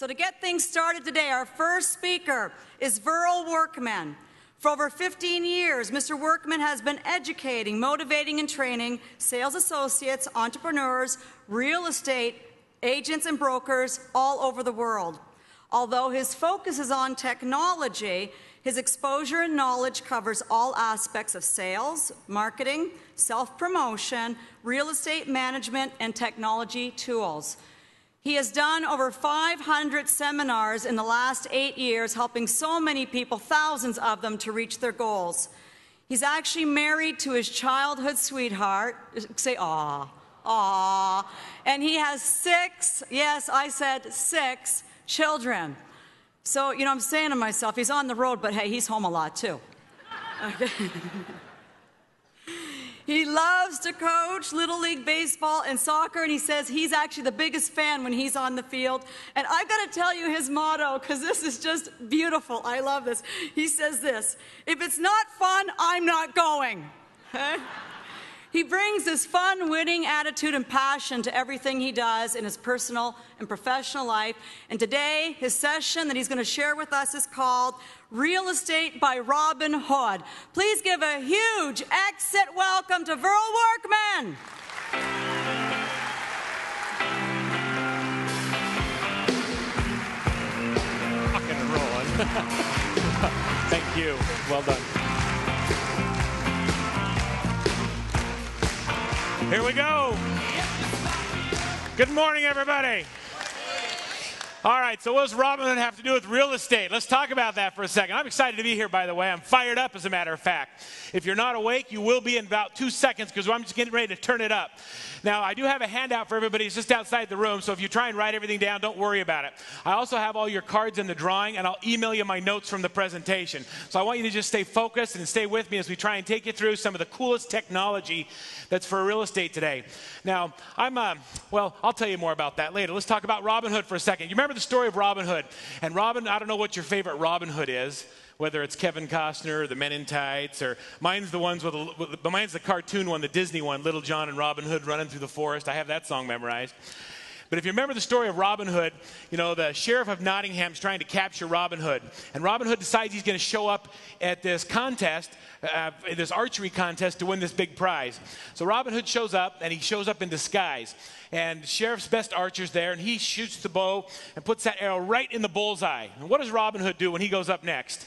So to get things started today, our first speaker is Verl Workman. For over 15 years, Mr. Workman has been educating, motivating, and training sales associates, entrepreneurs, real estate agents, and brokers all over the world. Although his focus is on technology, his exposure and knowledge covers all aspects of sales, marketing, self-promotion, real estate management, and technology tools. He has done over 500 seminars in the last 8 years, helping so many people, thousands of them, to reach their goals. He's actually married to his childhood sweetheart. Say, aw. And he has 6, yes, I said 6 children. So, you know, I'm saying to myself, he's on the road, but hey, he's home a lot too. Okay. He loves to coach Little League baseball and soccer, and he says he's actually the biggest fan when he's on the field. And I've got to tell you his motto, because this is just beautiful. I love this. He says this: if it's not fun, I'm not going. Okay? He brings this fun, winning attitude and passion to everything he does in his personal and professional life. And today, his session that he's going to share with us is called Real Estate by Robin Hood. Please give a huge exit welcome to Verl Workman. Rocking and rolling. Thank you. Well done. Here we go. Good morning, everybody. All right, so what does Robin Hood have to do with real estate? Let's talk about that for a second. I'm excited to be here, by the way. I'm fired up, as a matter of fact. If you're not awake, you will be in about 2 seconds, because I'm just getting ready to turn it up. Now, I do have a handout for everybody. It's just outside the room, so if you try and write everything down, don't worry about it. I also have all your cards in the drawing, and I'll email you my notes from the presentation. So I want you to just stay focused and stay with me as we try and take you through some of the coolest technology that's for real estate today. Now, well, I'll tell you more about that later. Let's talk about Robin Hood for a second. You remember the story of Robin Hood? And Robin, I don't know what your favorite Robin Hood is, whether it's Kevin Costner or the Men in Tights, or mine's the ones mine's the cartoon one, the Disney one, Little John and Robin Hood running through the forest. I have that song memorized. But if you remember the story of Robin Hood, you know, the sheriff of Nottingham's trying to capture Robin Hood. And Robin Hood decides he's going to show up at this contest, this archery contest, to win this big prize. So Robin Hood shows up, and he shows up in disguise. And the sheriff's best archer's there, and he shoots the bow and puts that arrow right in the bullseye. And what does Robin Hood do when he goes up next?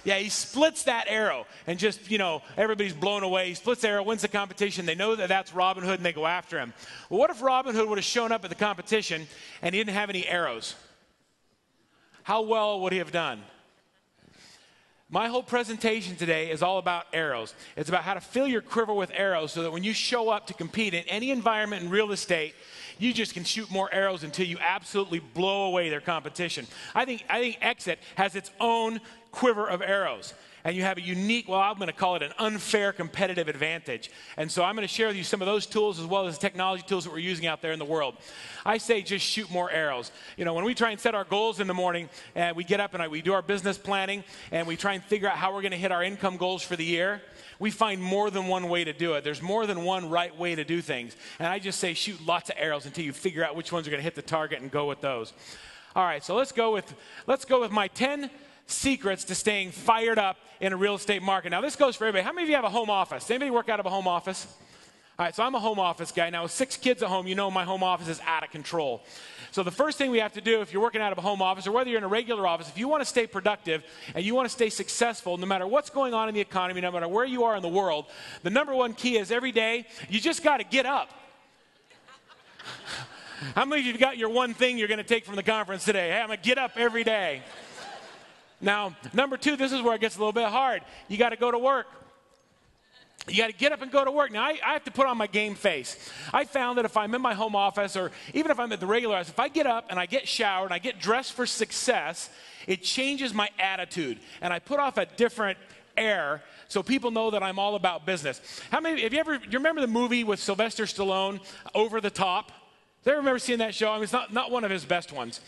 Yeah, he splits that arrow, and just, you know, everybody's blown away. He splits the arrow, wins the competition. They know that that's Robin Hood, and they go after him. Well, what if Robin Hood would have shown up at the competition and he didn't have any arrows? How well would he have done? My whole presentation today is all about arrows. It's about how to fill your quiver with arrows so that when you show up to compete in any environment in real estate, you just can shoot more arrows until you absolutely blow away their competition. I think Exit has its own quiver of arrows. And you have a unique, well, I'm going to call it an unfair competitive advantage. And so I'm going to share with you some of those tools as well as the technology tools that we're using out there in the world. I say just shoot more arrows. You know, when we try and set our goals in the morning, and we get up and we do our business planning, and we try and figure out how we're going to hit our income goals for the year, we find more than one way to do it. There's more than one right way to do things. And I just say shoot lots of arrows until you figure out which ones are going to hit the target and go with those. All right, so let's go with my 10 secrets to staying fired up in a real estate market. Now, this goes for everybody. How many of you have a home office? Anybody work out of a home office? All right, so I'm a home office guy. Now, with 6 kids at home, you know my home office is out of control. So the first thing we have to do, if you're working out of a home office or whether you're in a regular office, if you want to stay productive and you want to stay successful, no matter what's going on in the economy, no matter where you are in the world, the number one key is every day, you just got to get up. How many of you have got your one thing you're going to take from the conference today? Hey, I'm going to get up every day. Now, number 2, this is where it gets a little bit hard. You got to go to work. You got to get up and go to work. Now, I have to put on my game face. I found that if I'm in my home office or even if I'm at the regular office, if I get up and I get showered and I get dressed for success, it changes my attitude. And I put off a different air so people know that I'm all about business. How many, you remember the movie with Sylvester Stallone, Over the Top? Does They remember seeing that show? I mean, it's not one of his best ones.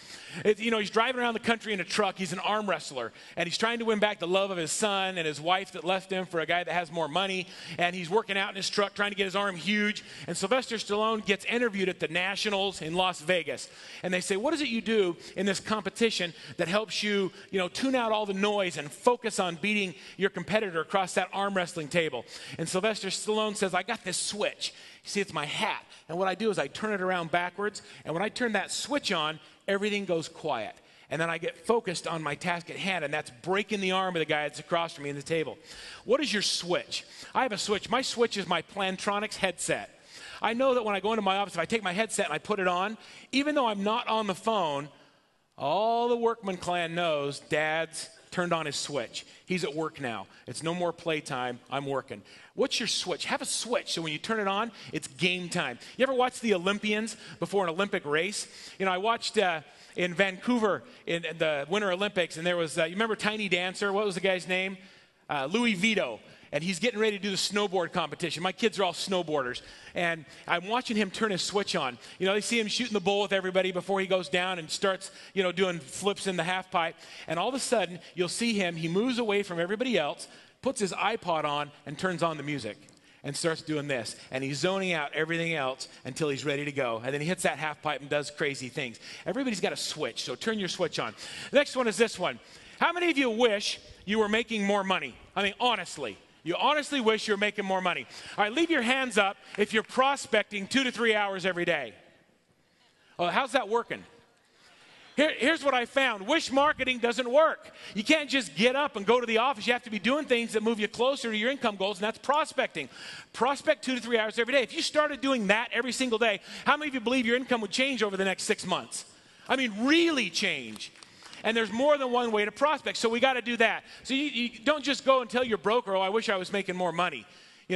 He's driving around the country in a truck. He's an arm wrestler, and he's trying to win back the love of his son and his wife that left him for a guy that has more money, and he's working out in his truck trying to get his arm huge, and Sylvester Stallone gets interviewed at the Nationals in Las Vegas, and they say, what is it you do in this competition that helps you, tune out all the noise and focus on beating your competitor across that arm wrestling table? And Sylvester Stallone says, I got this switch. You see, it's my hat. And what I do is I turn it around backwards. And when I turn that switch on, everything goes quiet. And then I get focused on my task at hand. And that's breaking the arm of the guy that's across from me in the table. What is your switch? I have a switch. My switch is my Plantronics headset. I know that when I go into my office, if I take my headset and I put it on, even though I'm not on the phone, all the Workman clan knows Dad's turned on his switch. He's at work now. It's no more playtime. I'm working. What's your switch? Have a switch so when you turn it on, it's game time. You ever watch the Olympians before an Olympic race? I watched in Vancouver in the Winter Olympics, and there was, you remember Tiny Dancer? What was the guy's name? Louis Vito. And he's getting ready to do the snowboard competition. My kids are all snowboarders. And I'm watching him turn his switch on. They see him shooting the bull with everybody before he goes down and starts, doing flips in the half pipe. And all of a sudden, you'll see him, he moves away from everybody else, puts his iPod on, and turns on the music. And starts doing this. And he's zoning out everything else until he's ready to go. And then he hits that half pipe and does crazy things. Everybody's got a switch, so turn your switch on. The next one is this one. How many of you wish you were making more money? I mean, honestly. You honestly wish you were making more money. All right, leave your hands up if you're prospecting 2 to 3 hours every day. Well, how's that working? Here's what I found. Wish marketing doesn't work. You can't just get up and go to the office. You have to be doing things that move you closer to your income goals, and that's prospecting. Prospect 2 to 3 hours every day. If you started doing that every single day, how many of you believe your income would change over the next 6 months? I mean, really change. And there's more than one way to prospect, so we got to do that. So you don't just go and tell your broker, I wish I was making more money.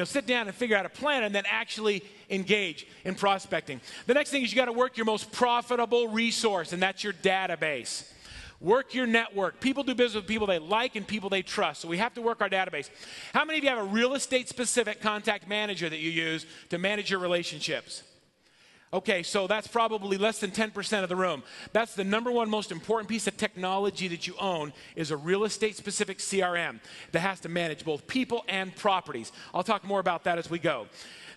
Sit down and figure out a plan and then actually engage in prospecting. The next thing is you got to work your most profitable resource, and that's your database. Work your network. People do business with people they like and people they trust, so we have to work our database. How many of you have a real estate-specific contact manager that you use to manage your relationships? Okay, so that's probably less than 10% of the room. That's the number one most important piece of technology that you own is a real estate-specific CRM that has to manage both people and properties. I'll talk more about that as we go.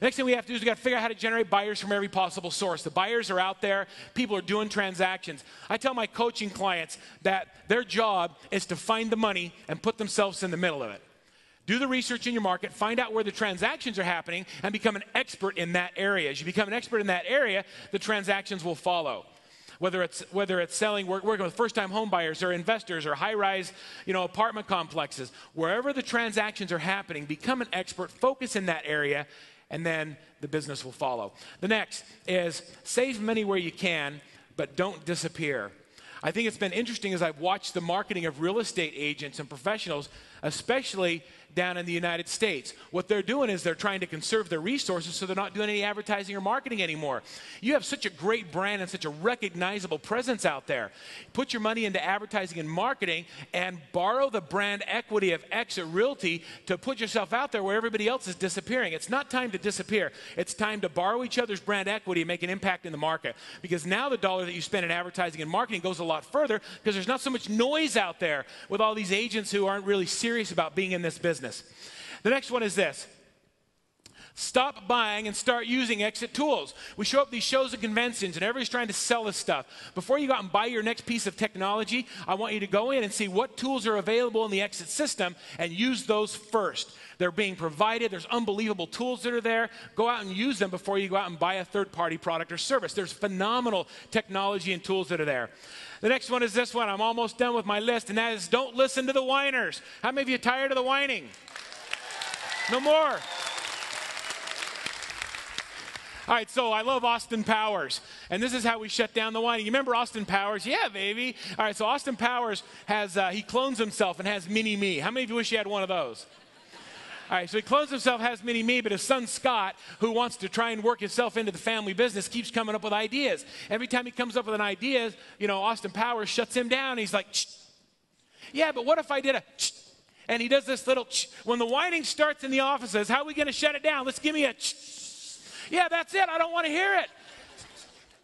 Next thing we have to do is we got to figure out how to generate buyers from every possible source. The buyers are out there. People are doing transactions. I tell my coaching clients that their job is to find the money and put themselves in the middle of it. Do the research in your market, find out where the transactions are happening, and become an expert in that area. As you become an expert in that area, the transactions will follow. Whether it's selling, working with first-time home buyers or investors or high-rise, apartment complexes, wherever the transactions are happening, become an expert, focus in that area, and then the business will follow. The next is save money where you can, but don't disappear. I think it's been interesting as I've watched the marketing of real estate agents and professionals, especially down in the United States. What they're doing is they're trying to conserve their resources so they're not doing any advertising or marketing anymore. You have such a great brand and such a recognizable presence out there. Put your money into advertising and marketing and borrow the brand equity of Exit Realty to put yourself out there where everybody else is disappearing. It's not time to disappear. It's time to borrow each other's brand equity and make an impact in the market. Because now the dollar that you spend in advertising and marketing goes a lot further because there's not so much noise out there with all these agents who aren't really serious about being in this business. The next one is this. Stop buying and start using exit tools. We show up at these shows and conventions and everybody's trying to sell us stuff. Before you go out and buy your next piece of technology, I want you to go in and see what tools are available in the exit system and use those first. They're being provided. There's unbelievable tools that are there. Go out and use them before you go out and buy a third-party product or service. There's phenomenal technology and tools that are there. The next one is this one. I'm almost done with my list, and that is don't listen to the whiners. How many of you are tired of the whining? No more. All right, so I love Austin Powers, and this is how we shut down the whining. You remember Austin Powers? Yeah, baby. All right, so Austin Powers has, he clones himself and has mini-me. How many of you wish you had one of those? All right, so he clones himself, has mini-me, but his son Scott, who wants to try and work himself into the family business, keeps coming up with ideas. Every time he comes up with an idea, Austin Powers shuts him down. He's like, shh. Yeah, but what if I did a shh? And he does this little shh. When the whining starts in the offices, how are we going to shut it down? Let's give me a shh. Yeah, that's it. I don't want to hear it.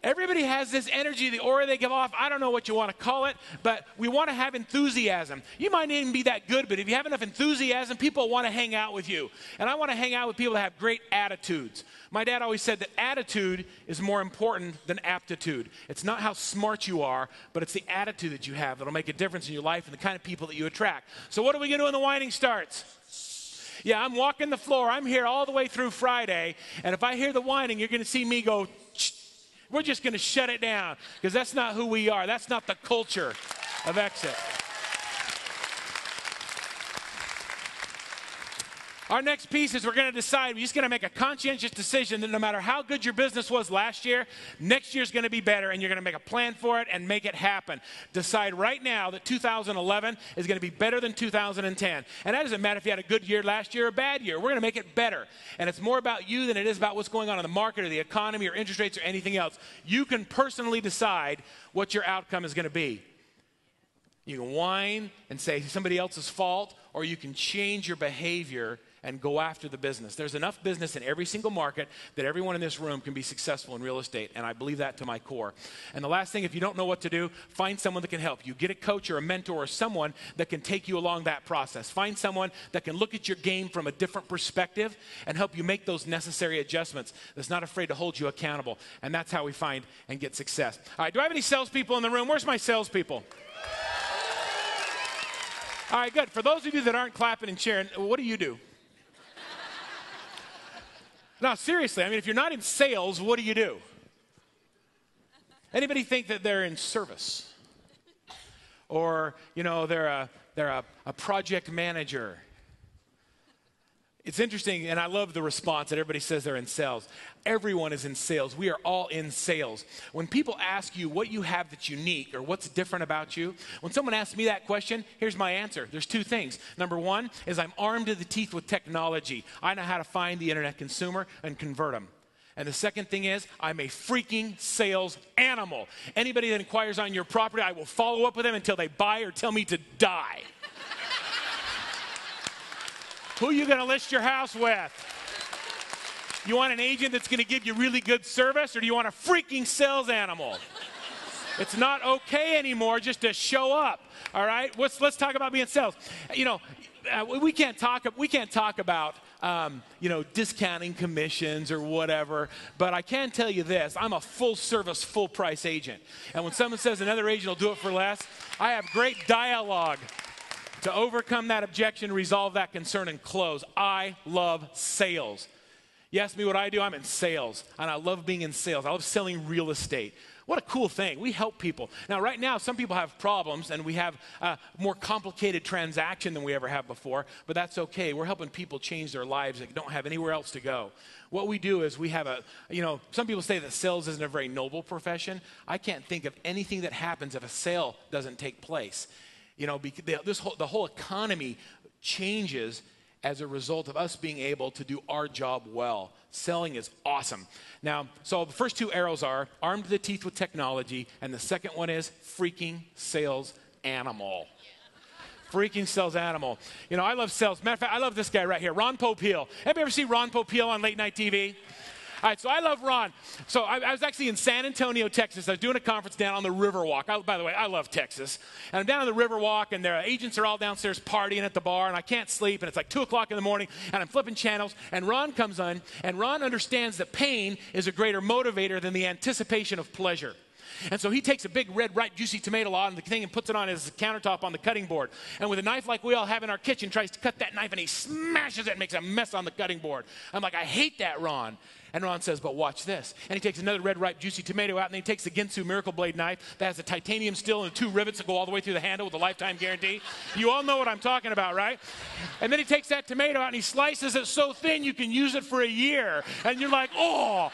Everybody has this energy, the aura they give off. I don't know what you want to call it, but we want to have enthusiasm. You might not even be that good, but if you have enough enthusiasm, people want to hang out with you. And I want to hang out with people that have great attitudes. My dad always said that attitude is more important than aptitude. It's not how smart you are, but it's the attitude that you have that'll make a difference in your life and the kind of people that you attract. So what are we going to do when the whining starts? Yeah, I'm walking the floor. I'm here all the way through Friday, and if I hear the whining, you're going to see me go, we're just going to shut it down because that's not who we are. That's not the culture of Exit. Our next piece is we're going to decide, we're just going to make a conscientious decision that no matter how good your business was last year, next year's going to be better, and you're going to make a plan for it and make it happen. Decide right now that 2011 is going to be better than 2010. And that doesn't matter if you had a good year last year or a bad year. We're going to make it better. And it's more about you than it is about what's going on in the market or the economy or interest rates or anything else. You can personally decide what your outcome is going to be. You can whine and say somebody else's fault, or you can change your behavior and go after the business. There's enough business in every single market that everyone in this room can be successful in real estate, and I believe that to my core. And the last thing, if you don't know what to do, find someone that can help you. Get a coach or a mentor or someone that can take you along that process. Find someone that can look at your game from a different perspective and help you make those necessary adjustments, that's not afraid to hold you accountable. And that's how we find and get success. All right, do I have any salespeople in the room? Where's my salespeople? All right, good. For those of you that aren't clapping and cheering, what do you do? No, seriously, I mean, if you're not in sales, what do you do? Anybody think that they're in service? Or, you know, they're a project manager? It's interesting, and I love the response that everybody says they're in sales. Everyone is in sales. We are all in sales. When people ask you what you have that's unique or what's different about you, when someone asks me that question, here's my answer. There's two things. Number one is I'm armed to the teeth with technology. I know how to find the internet consumer and convert them. And the second thing is I'm a freaking sales animal. Anybody that inquires on your property, I will follow up with them until they buy or tell me to die. Who are you going to list your house with? You want an agent that's going to give you really good service, or do you want a freaking sales animal? It's not okay anymore just to show up, all right? Let's talk about being sales. You know, we can't talk about discounting commissions or whatever, but I can tell you this. I'm a full-service, full-price agent. And when someone says another agent will do it for less, I have great dialogue to overcome that objection, resolve that concern, and close. I love sales. You ask me what I do, I'm in sales, and I love being in sales. I love selling real estate. What a cool thing. We help people. Now, right now, some people have problems, and we have a more complicated transaction than we ever have before, but that's okay. We're helping people change their lives that don't have anywhere else to go. What we do is we have some people say that sales isn't a very noble profession. I can't think of anything that happens if a sale doesn't take place. You know, the whole economy changes as a result of us being able to do our job well. Selling is awesome. Now, so the first two arrows are armed to the teeth with technology, and the second one is freaking sales animal. Freaking sales animal. You know, I love sales. Matter of fact, I love this guy right here, Ron Popeil. Have you ever seen Ron Popeil on late night TV? All right, so I love Ron. So I was actually in San Antonio, Texas. I was doing a conference down on the Riverwalk. By the way, I love Texas. And I'm down on the Riverwalk, and their agents are all downstairs partying at the bar, and I can't sleep, and it's like 2 o'clock in the morning, and I'm flipping channels, and Ron comes on, and Ron understands that pain is a greater motivator than the anticipation of pleasure. And so he takes a big red, ripe, juicy tomato out of the thing and puts it on his countertop on the cutting board. And with a knife like we all have in our kitchen, tries to cut that knife, and he smashes it and makes a mess on the cutting board. I'm like, I hate that, Ron. And Ron says, but watch this. And he takes another red, ripe, juicy tomato out, and then he takes the Ginsu Miracle Blade knife that has a titanium steel and 2 rivets that go all the way through the handle with a lifetime guarantee. You all know what I'm talking about, right? And then he takes that tomato out, and he slices it so thin you can use it for a year. And you're like, oh,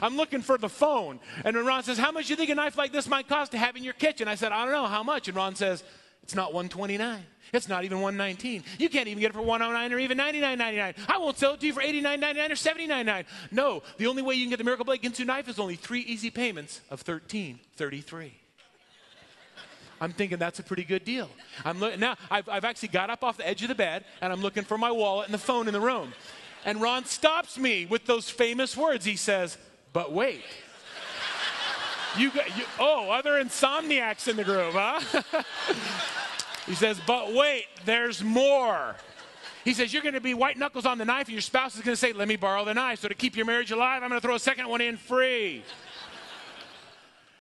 I'm looking for the phone. And then Ron says, how much do you think a knife like this might cost to have in your kitchen? I said, I don't know, how much? And Ron says, it's not $129. It's not even $119. You can't even get it for $109 or even $99.99. I won't sell it to you for $89.99 or $79.99. No, the only way you can get the Miracle Blade Ginsu Knife is only 3 easy payments of $13.33. I'm thinking that's a pretty good deal. Now I've actually got up off the edge of the bed, and I'm looking for my wallet and the phone in the room. And Ron stops me with those famous words. He says, but wait. Other insomniacs in the group, huh? He says, but wait, there's more. He says, you're going to be white knuckles on the knife, and your spouse is going to say, let me borrow the knife. So to keep your marriage alive, I'm going to throw a second one in free.